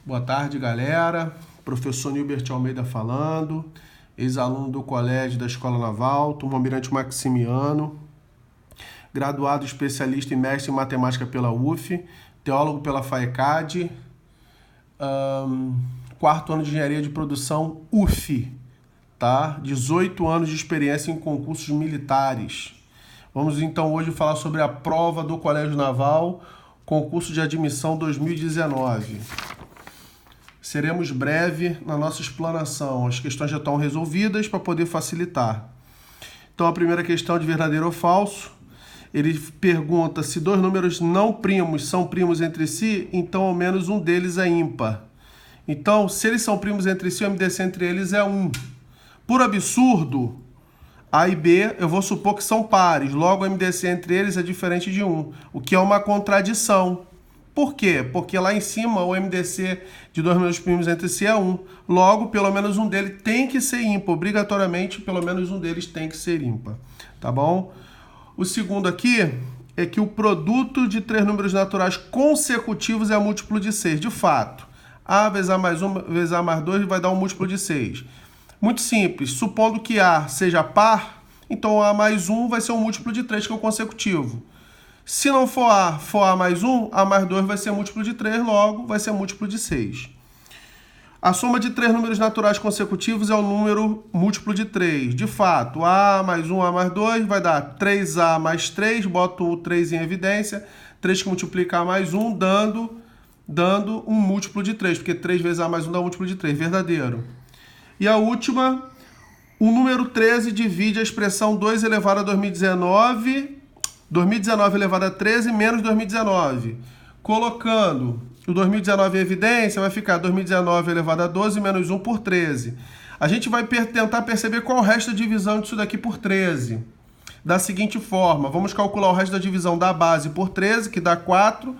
Boa tarde, galera. Professor Nilbert Almeida falando, ex-aluno do Colégio da Escola Naval, turma Almirante Maximiano, graduado especialista e mestre em matemática pela UF, teólogo pela FAECAD, quarto ano de engenharia de produção UF, tá? 18 anos de experiência em concursos militares. Vamos então hoje falar sobre a prova do Colégio Naval, concurso de admissão 2019. Seremos breve na nossa explanação. As questões já estão resolvidas para poder facilitar. Então, a primeira questão de verdadeiro ou falso. Ele pergunta se dois números não primos são primos entre si, então ao menos um deles é ímpar. Então, se eles são primos entre si, o MDC entre eles é 1. Por absurdo, A e B, eu vou supor que são pares. Logo, o MDC entre eles é diferente de 1, o que é uma contradição. Por quê? Porque lá em cima o MDC de dois números primos entre si é 1. Logo, pelo menos um deles tem que ser ímpar. Obrigatoriamente, pelo menos um deles tem que ser ímpar. Tá bom? O segundo aqui é que o produto de três números naturais consecutivos é múltiplo de 6. De fato, A vezes A mais 1 vezes A mais 2 vai dar um múltiplo de 6. Muito simples. Supondo que A seja par, então A mais 1 vai ser um múltiplo de 3, que é o consecutivo. Se não for A mais 1, A mais 2 vai ser múltiplo de 3, logo vai ser múltiplo de 6. A soma de três números naturais consecutivos é o número múltiplo de 3. De fato, A mais 1, A mais 2 vai dar 3A mais 3, boto o 3 em evidência, 3 que multiplica A mais 1, dando um múltiplo de 3, porque 3 vezes A mais 1 dá um múltiplo de 3, verdadeiro. E a última, o número 13 divide a expressão 2 elevado a 2019 elevado a 13 menos 2019. Colocando o 2019 em evidência, vai ficar 2019 elevado a 12 menos 1 por 13. A gente vai tentar perceber qual é o resto da divisão disso daqui por 13. Da seguinte forma, vamos calcular o resto da divisão da base por 13, que dá 4,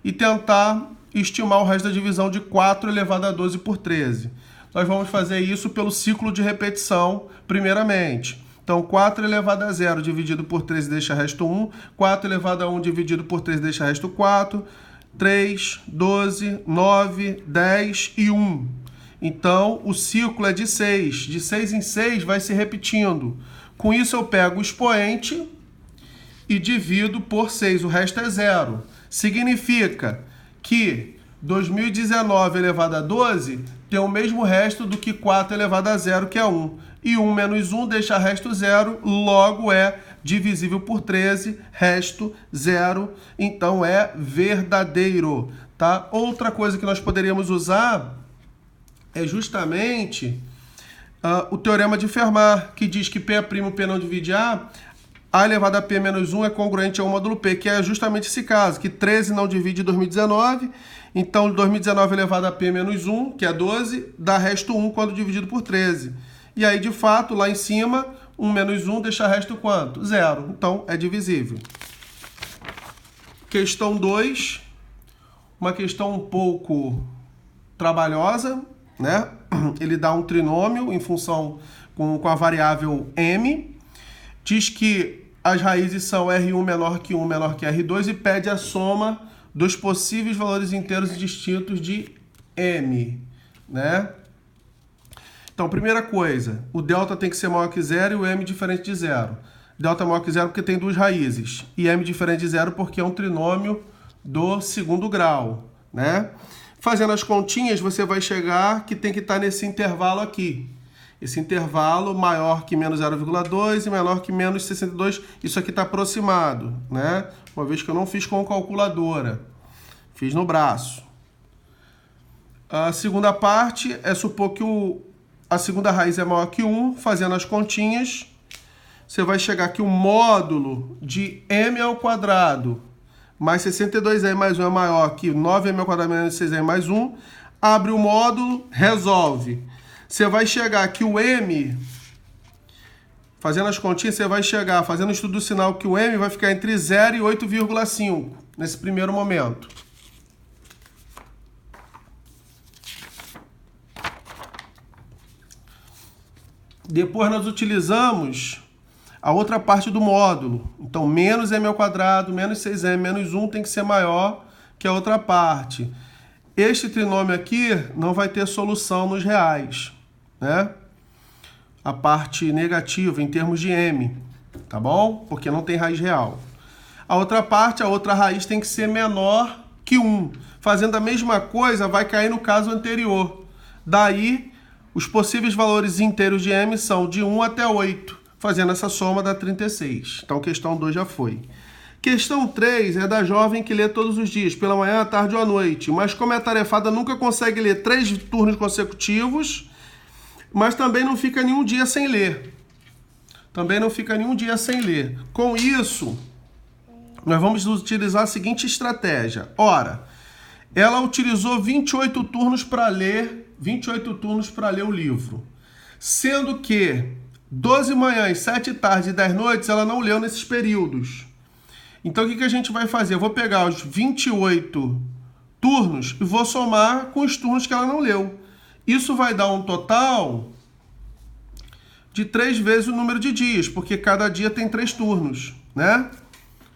e tentar estimar o resto da divisão de 4 elevado a 12 por 13. Nós vamos fazer isso pelo ciclo de repetição, primeiramente. Então, 4 elevado a 0 dividido por 13 deixa resto 1. 4 elevado a 1 dividido por 3 deixa resto 4. 3, 12, 9, 10 e 1. Então, o ciclo é de 6. De 6 em 6 vai se repetindo. Com isso, eu pego o expoente e divido por 6. O resto é 0. Significa que 2019 elevado a 12 tem o mesmo resto do que 4 elevado a 0, que é 1. E 1 menos 1 deixa resto 0, logo é divisível por 13, resto 0, então é verdadeiro, tá? Outra coisa que nós poderíamos usar é justamente o teorema de Fermat, que diz que P', P não divide A elevado a P menos 1 é congruente ao módulo P, que é justamente esse caso, que 13 não divide 2019, então 2019 elevado a P menos 1, que é 12, dá resto 1 quando dividido por 13. E aí, de fato, lá em cima, 1 menos 1 deixa resto quanto? 0. Então, é divisível. Questão 2, uma questão um pouco trabalhosa, né? Ele dá um trinômio em função com a variável m, diz que as raízes são R1 menor que 1 menor que R2 e pede a soma dos possíveis valores inteiros e distintos de m, né? Então, primeira coisa, o delta tem que ser maior que 0 e o m diferente de 0. Delta é maior que 0 porque tem duas raízes. E m diferente de 0 porque é um trinômio do segundo grau, né? Fazendo as continhas, você vai chegar que tem que estar nesse intervalo aqui. Esse intervalo maior que menos 0,2 e menor que menos 62. Isso aqui está aproximado, né? Uma vez que eu não fiz com calculadora. Fiz no braço. A segunda parte é supor que a segunda raiz é maior que 1, fazendo as continhas, você vai chegar que o módulo de m ao quadrado mais 62m mais 1 é maior que 9m ao quadrado menos 6m mais 1, abre o módulo, resolve. Você vai chegar que o m, fazendo as continhas, você vai chegar, fazendo o estudo do sinal, que o m vai ficar entre 0 e 8,5 nesse primeiro momento. Depois nós utilizamos a outra parte do módulo. Então, menos m ao quadrado, menos 6m, menos 1 tem que ser maior que a outra parte. este trinômio aqui não vai ter solução nos reais, né? A parte negativa em termos de m, tá bom? Porque não tem raiz real. A outra parte, a outra raiz tem que ser menor que 1. Fazendo a mesma coisa, vai cair no caso anterior. Daí, os possíveis valores inteiros de m são de 1 até 8. Fazendo essa soma dá 36. Então, questão 2 já foi. Questão 3 é da jovem que lê todos os dias, pela manhã, à tarde ou à noite. Mas como é tarefada, nunca consegue ler 3 turnos consecutivos, mas também não fica nenhum dia sem ler. Com isso, nós vamos utilizar a seguinte estratégia. Ora, ela utilizou 28 turnos para ler o livro. Sendo que 12 manhãs, 7 tardes e 10 noites ela não leu nesses períodos. Então, o que a gente vai fazer? Eu vou pegar os 28 turnos e vou somar com os turnos que ela não leu. Isso vai dar um total de 3 vezes o número de dias, porque cada dia tem 3 turnos, né?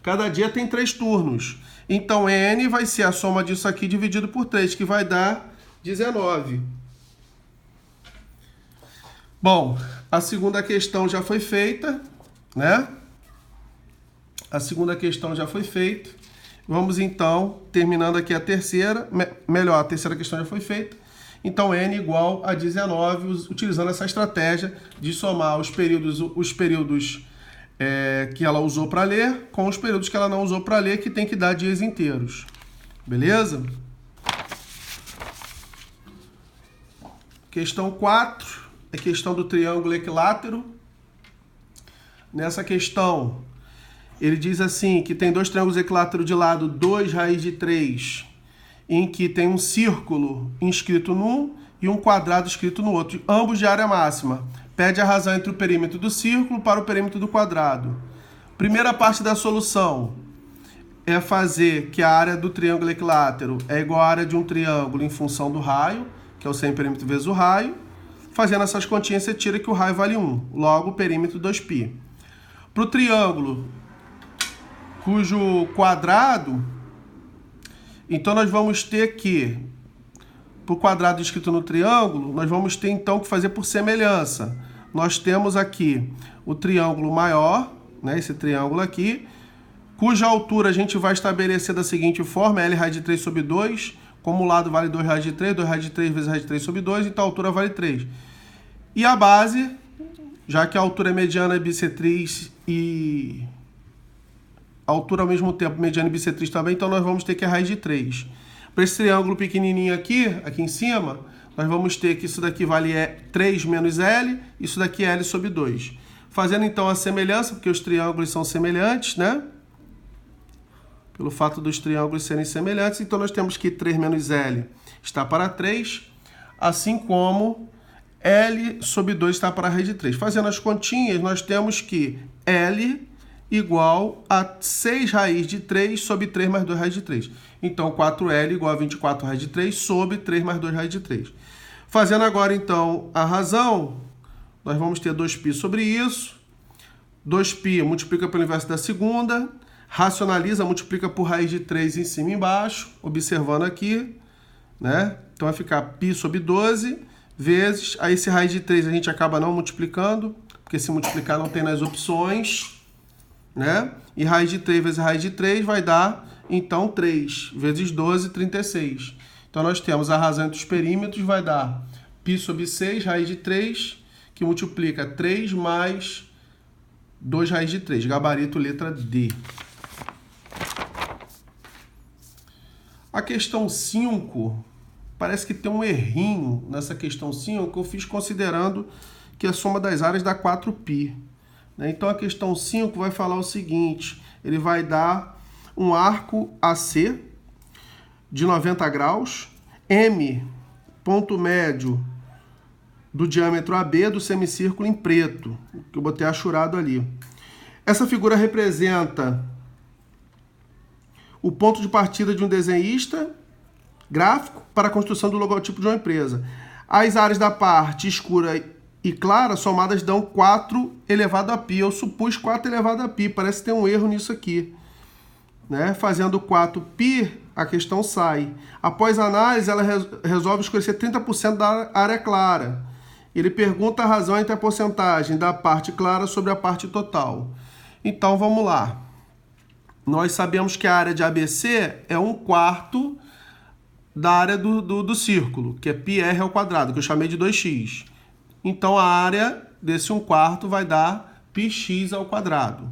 Cada dia tem 3 turnos. Então, n vai ser a soma disso aqui dividido por 3, que vai dar 19. Bom, a segunda questão já foi feita, né? A segunda questão já foi feita. Vamos, então, terminando aqui a terceira. A terceira questão já foi feita. Então, n igual a 19, utilizando essa estratégia de somar os períodos que ela usou para ler com os períodos que ela não usou para ler, que tem que dar dias inteiros. Beleza? Questão 4 é questão do triângulo equilátero. Nessa questão, ele diz assim, que tem 2 triângulos equiláteros de lado, 2 raiz de 3, em que tem um círculo inscrito num e um quadrado escrito no outro, ambos de área máxima. Pede a razão entre o perímetro do círculo para o perímetro do quadrado. Primeira parte da solução é fazer que a área do triângulo equilátero é igual à área de um triângulo em função do raio, que é o semi-perímetro vezes o raio. Fazendo essas continhas, você tira que o raio vale 1. Logo, perímetro 2π. Para o triângulo cujo quadrado, então nós vamos ter que, para o quadrado escrito no triângulo, nós vamos ter então que fazer por semelhança. Nós temos aqui o triângulo maior, né, esse triângulo aqui, cuja altura a gente vai estabelecer da seguinte forma, L raiz de 3 sobre 2, como o lado vale 2 raiz de 3, 2 raiz de 3 vezes raiz de 3 sobre 2, então a altura vale 3. E a base, já que a altura é mediana, bissetriz e a altura ao mesmo tempo mediana e bissetriz também, então nós vamos ter que a raiz de 3. Para esse triângulo pequenininho aqui em cima, nós vamos ter que isso daqui vale 3 menos L, isso daqui é L sobre 2. Fazendo então a semelhança, porque os triângulos são semelhantes, né? Pelo fato dos triângulos serem semelhantes, então nós temos que 3 menos L está para 3, assim como L sobre 2 está para a raiz de 3. Fazendo as continhas, nós temos que L igual a 6 raiz de 3 sobre 3 mais 2 raiz de 3. Então, 4L igual a 24 raiz de 3 sobre 3 mais 2 raiz de 3. Fazendo agora, então, a razão, nós vamos ter 2π sobre isso. 2π multiplica pelo inverso da segunda, racionaliza, multiplica por raiz de 3 em cima e embaixo, observando aqui, né? Então, vai ficar π sobre 12 vezes, aí esse raiz de 3 a gente acaba não multiplicando, porque se multiplicar não tem nas opções, né? E raiz de 3 vezes raiz de 3 vai dar, então, 3 vezes 12, 36. Então, nós temos a razão entre os perímetros, vai dar π sobre 6, raiz de 3, que multiplica 3 mais 2 raiz de 3. Gabarito, letra D. A questão 5, parece que tem um errinho nessa questão 5, que eu fiz considerando que a soma das áreas dá 4π. Então, a questão 5 vai falar o seguinte, ele vai dar um arco AC de 90 graus, M, ponto médio do diâmetro AB do semicírculo em preto, que eu botei achurado ali. Essa figura representa o ponto de partida de um desenhista gráfico para a construção do logotipo de uma empresa. As áreas da parte escura e clara somadas dão 4 elevado a π. Eu supus 4 elevado a π, parece ter um erro nisso aqui. Né? Fazendo 4π a questão sai. Após a análise, ela resolve escurecer 30% da área clara. Ele pergunta a razão entre a porcentagem da parte clara sobre a parte total. Então, vamos lá. Nós sabemos que a área de ABC é 1/4 da área do círculo, que é πr ao quadrado, que eu chamei de 2x. Então, a área desse 1/4 vai dar πx ao quadrado.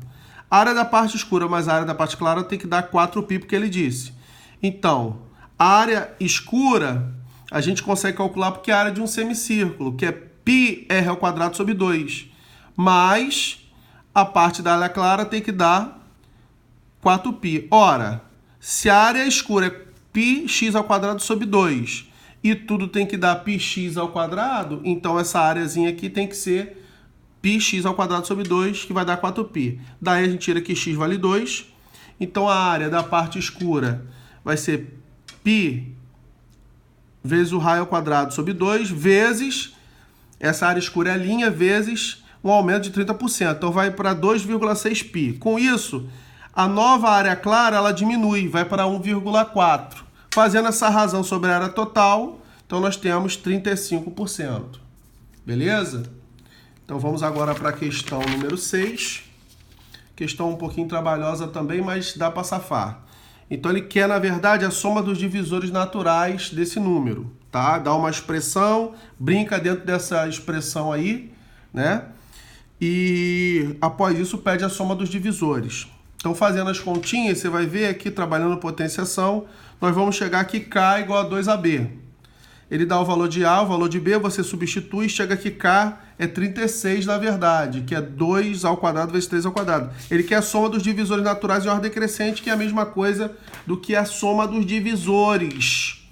A área da parte escura mais a área da parte clara tem que dar 4π, porque ele disse. Então, a área escura a gente consegue calcular porque é a área de um semicírculo, que é πr ao quadrado sobre 2. Mas a parte da área clara tem que dar 4π. Ora, se a área escura é πx ao quadrado sobre 2 e tudo tem que dar πx ao quadrado, então essa áreazinha aqui tem que ser πx ao quadrado sobre 2, que vai dar 4π. Daí a gente tira que x vale 2. Então a área da parte escura vai ser π vezes o raio ao quadrado sobre 2, vezes, essa área escura é a linha, vezes um aumento de 30%. Então vai para 2,6π. Com isso, a nova área clara ela diminui, vai para 1,4. Fazendo essa razão sobre a área total, então nós temos 35%. Beleza? Então vamos agora para a questão número 6. Questão um pouquinho trabalhosa também, mas dá para safar. Então ele quer, na verdade, a soma dos divisores naturais desse número, tá? Dá uma expressão, brinca dentro dessa expressão aí, né? E após isso pede a soma dos divisores. Então fazendo as continhas, você vai ver aqui, trabalhando potenciação, nós vamos chegar que K igual a 2AB. Ele dá o valor de A, o valor de B, você substitui, chega que K é 36 na verdade, que é 2 ao quadrado vezes 3 ao quadrado. Ele quer a soma dos divisores naturais em ordem crescente, que é a mesma coisa do que a soma dos divisores.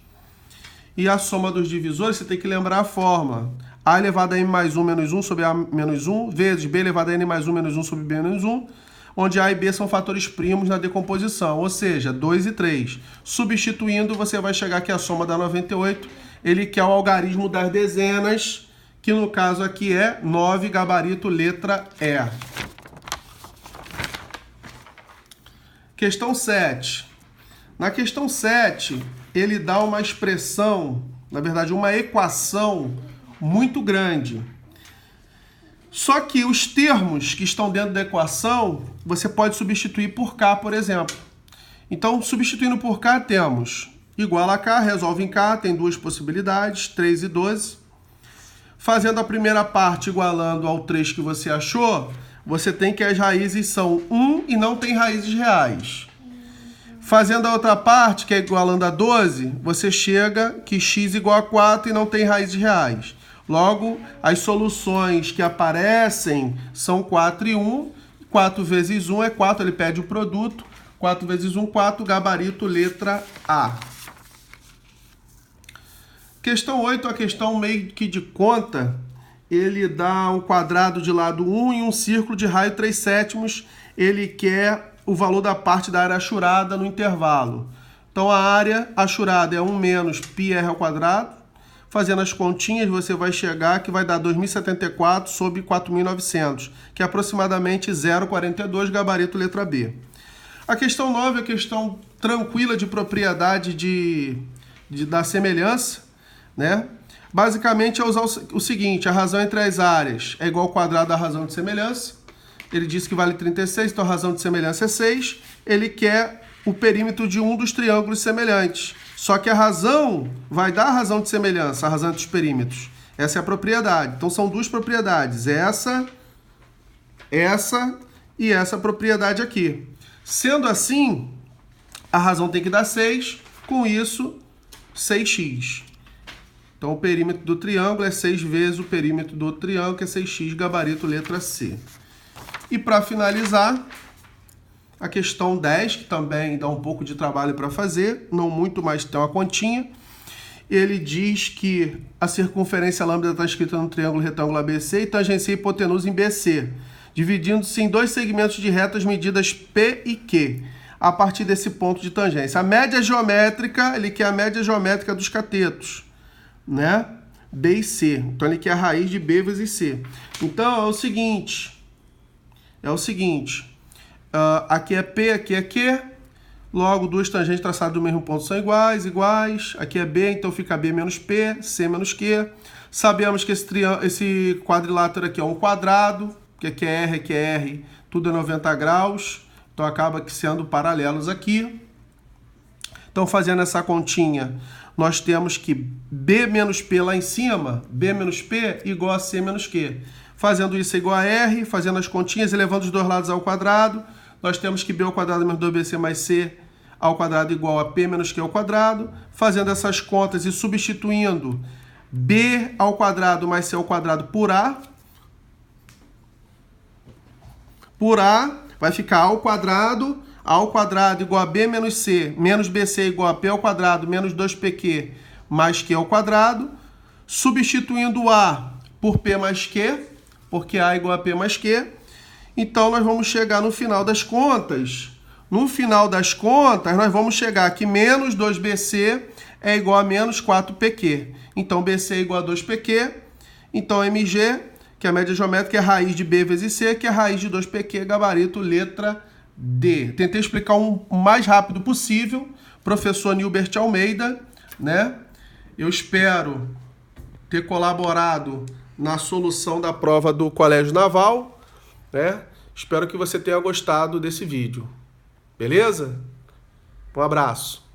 E a soma dos divisores, você tem que lembrar a forma. A elevado a m mais 1 menos 1 sobre A menos 1, vezes B elevado a n mais 1 menos 1 sobre B menos 1, onde A e B são fatores primos na decomposição, ou seja, 2 e 3. Substituindo, você vai chegar aqui a soma dá 98. Ele quer o algarismo das dezenas, que no caso aqui é 9, gabarito, letra E. Questão 7. Na questão 7, ele dá uma expressão, na verdade, uma equação muito grande. Só que os termos que estão dentro da equação, você pode substituir por K, por exemplo. Então, substituindo por K, temos igual a K, resolve em K, tem duas possibilidades, 3 e 12. Fazendo a primeira parte igualando ao 3 que você achou, você tem que as raízes são 1 e não tem raízes reais. Fazendo a outra parte, que é igualando a 12, você chega que x igual a 4 e não tem raízes reais. Logo, as soluções que aparecem são 4 e 1. 4 vezes 1 é 4, ele pede o produto. 4 vezes 1, 4, gabarito, letra A. Questão 8, a questão meio que de conta, ele dá um quadrado de lado 1 e um círculo de raio 3/7. Ele quer o valor da parte da área achurada no intervalo. Então, a área achurada é 1 menos πr ao quadrado. Fazendo as continhas, você vai chegar que vai dar 2.074 sobre 4.900, que é aproximadamente 0,42, gabarito, letra B. A questão 9 é a questão tranquila de propriedade da semelhança, né? Basicamente é usar o seguinte, a razão entre as áreas é igual ao quadrado da razão de semelhança. Ele disse que vale 36, então a razão de semelhança é 6. Ele quer o perímetro de um dos triângulos semelhantes. Só que a razão vai dar a razão de semelhança, a razão dos perímetros. Essa é a propriedade. Então são duas propriedades, essa e essa propriedade aqui. Sendo assim, a razão tem que dar 6, com isso, 6x. Então, o perímetro do triângulo é 6 vezes o perímetro do outro triângulo, que é 6x, gabarito, letra C. E para finalizar, a questão 10, que também dá um pouco de trabalho para fazer, não muito, mas tem uma continha. Ele diz que a circunferência lambda está escrita no triângulo retângulo ABC e tangencia a hipotenusa em BC, dividindo-se em dois segmentos de retas medidas P e Q, a partir desse ponto de tangência. A média geométrica, ele quer a média geométrica dos catetos, né? B e C. Então, ele quer a raiz de B vezes C. Então, é o seguinte, aqui é P, aqui é Q. Logo, duas tangentes traçadas do mesmo ponto são iguais. Aqui é B, então fica B menos P, C menos Q. Sabemos que esse quadrilátero aqui é um quadrado, que aqui é R, tudo é 90 graus. Então, acaba sendo paralelos aqui. Então, fazendo essa continha, nós temos que B menos P lá em cima, B menos P igual a C menos Q. Fazendo isso é igual a R, fazendo as continhas, elevando os dois lados ao quadrado, nós temos que B ao quadrado menos 2BC mais C ao quadrado igual a P menos Q ao quadrado. Fazendo essas contas e substituindo B ao quadrado mais C ao quadrado por A, vai ficar A ao quadrado igual a B menos C, menos BC igual a P ao quadrado, menos 2PQ mais Q ao quadrado. Substituindo A por P mais Q, porque A igual a P mais Q. Então, nós vamos chegar no final das contas. No final das contas, nós vamos chegar que menos 2BC é igual a menos 4PQ. Então, BC é igual a 2PQ. Então, MG, que é a média geométrica, é raiz de B vezes C, que é raiz de 2PQ, gabarito, letra D. Tentei explicar o mais rápido possível. Professor Nilbert Almeida, né? Eu espero ter colaborado na solução da prova do Colégio Naval, né? Espero que você tenha gostado desse vídeo. Beleza? Um abraço.